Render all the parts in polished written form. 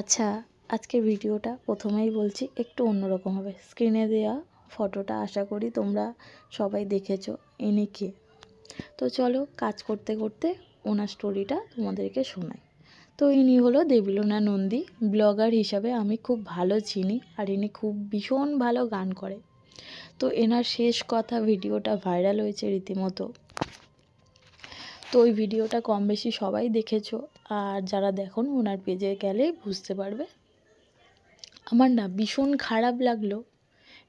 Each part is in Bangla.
আচ্ছা, আজকের ভিডিওটা প্রথমেই বলছি একটু অন্যরকম হবে। স্ক্রিনে দেওয়া ফটোটা আশা করি তোমরা সবাই দেখেছো। ইনি কে? তো চলো কাজ করতে করতে ওনার স্টোরিটা তোমাদেরকে শোনাই। তো ইনি হলো দেবলীনা নন্দী। ব্লগার হিসাবে আমি খুব ভালো চিনি, আর ইনি খুব ভীষণ ভালো গান করে। তো এনার শেষ কথা ভিডিওটা ভাইরাল হয়েছে রীতিমতো। তো ওই ভিডিওটা কম বেশি সবাই দেখেছো, আর যারা দেখোনি ওনার পেজে গেলে বুঝতে পারবে। আমার না ভীষণ খারাপ লাগলো,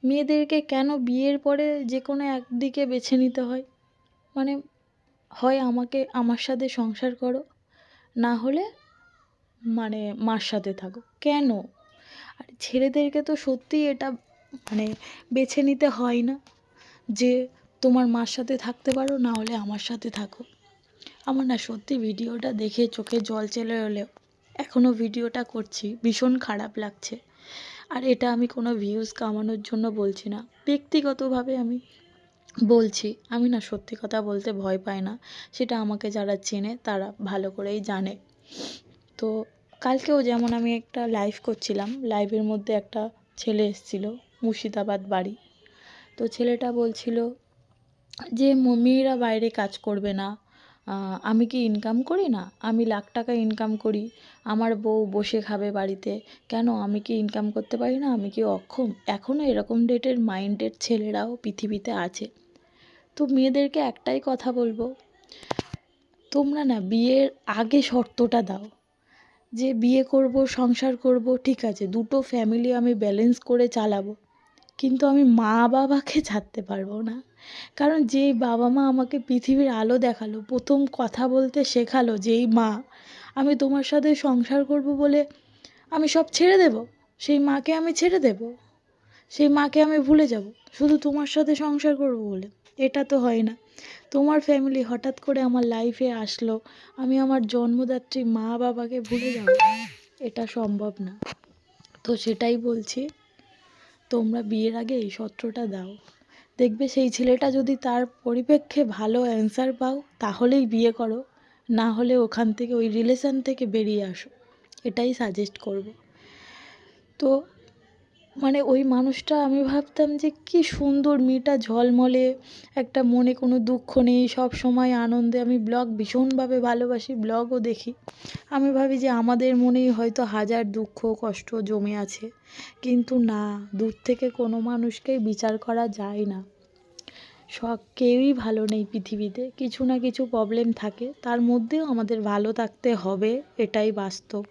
মেয়েদেরকে কেন বিয়ের পরে যে কোনো একদিকে বেছে নিতে হয়। মানে হয় আমার সাথে সংসার করো, না হলে মার সাথে থাকো। কেন? আর ছেলেদেরকে তো সত্যিই এটা বেছে নিতে হয় না যে তোমার মার সাথে থাকতে পারো, না হলে আমার সাথে থাকো। আমার না সত্যি ভিডিওটা দেখে চোখে জল চলে এলেও এখনও ভিডিওটা করছি, ভীষণ খারাপ লাগছে। আর এটা আমি কোনো ভিউজ কামানোর জন্য বলছি না, ব্যক্তিগতভাবে আমি বলছি। আমি না সত্যি কথা বলতে ভয় পাই না, সেটা আমাকে যারা চেনে তারা ভালো করেই জানে। তো কালকেও যেমন আমি একটা লাইভ করছিলাম, লাইভের মধ্যে একটা ছেলে এসেছিলো, মুর্শিদাবাদ বাড়ি। তো ছেলেটা বলছিল যে মেয়েরা বাইরে কাজ করবে না, আমি কি ইনকাম করি না? আমি লাখ টাকা ইনকাম করি, আমার বউ বসে খাবে বাড়িতে, কেন আমি কি ইনকাম করতে পারি না? আমি কি অক্ষম? এখনও এরকম ডেটের মাইন্ডের ছেলেরাও পৃথিবীতে আছে। তো মেয়েদেরকে একটাই কথা বলবো, তোমরা না বিয়ের আগে শর্তটা দাও যে বিয়ে করব, সংসার করব, ঠিক আছে, দুটো ফ্যামিলি আমি ব্যালেন্স করে চালাবো, কিন্তু আমি মা বাবাকে ছাড়তে পারবো না। কারণ যেই বাবা মা আমাকে পৃথিবীর আলো দেখালো, প্রথম কথা বলতে শেখালো, যেই মা আমি তোমার সাথে সংসার করব বলে আমি সব ছেড়ে দেব, সেই মাকে আমি ছেড়ে দেব? সেই মাকে আমি ভুলে যাব শুধু তোমার সাথে সংসার করব বলে? এটা তো হয় না। তোমার ফ্যামিলি হঠাৎ করে আমার লাইফে আসলো, আমি আমার জন্মদাত্রী মা বাবাকে ভুলে যাব? এটা সম্ভব না। তো সেটাই বলছি, তোমরা বিয়ের আগে এই শর্তটা দাও, দেখবে সেই ছেলেটা যদি তার পরিপ্রেক্ষে ভালো অ্যান্সার পাও তাহলেই বিয়ে করো, না হলে ওখান থেকে ওই রিলেশান থেকে বেরিয়ে আসো। এটাই সাজেস্ট করব। তো ওই মানুষটা আমি ভাবতাম যে কি সুন্দর মেয়েটা, ঝলমলে একটা, মনে কোনো দুঃখ নেই, সব সময় আনন্দে। আমি ব্লগ ভীষণভাবে ভালোবাসি, ব্লগও দেখি। আমি ভাবি যে আমাদের মনেই হয়তো হাজার দুঃখ কষ্ট জমে আছে, কিন্তু না, দূর থেকে কোনো মানুষকেই বিচার করা যায় না। কেউই ভালো নেই পৃথিবীতে, কিছু না কিছু প্রবলেম থাকে, তার মধ্যেও আমাদের ভালো থাকতে হবে, এটাই বাস্তব।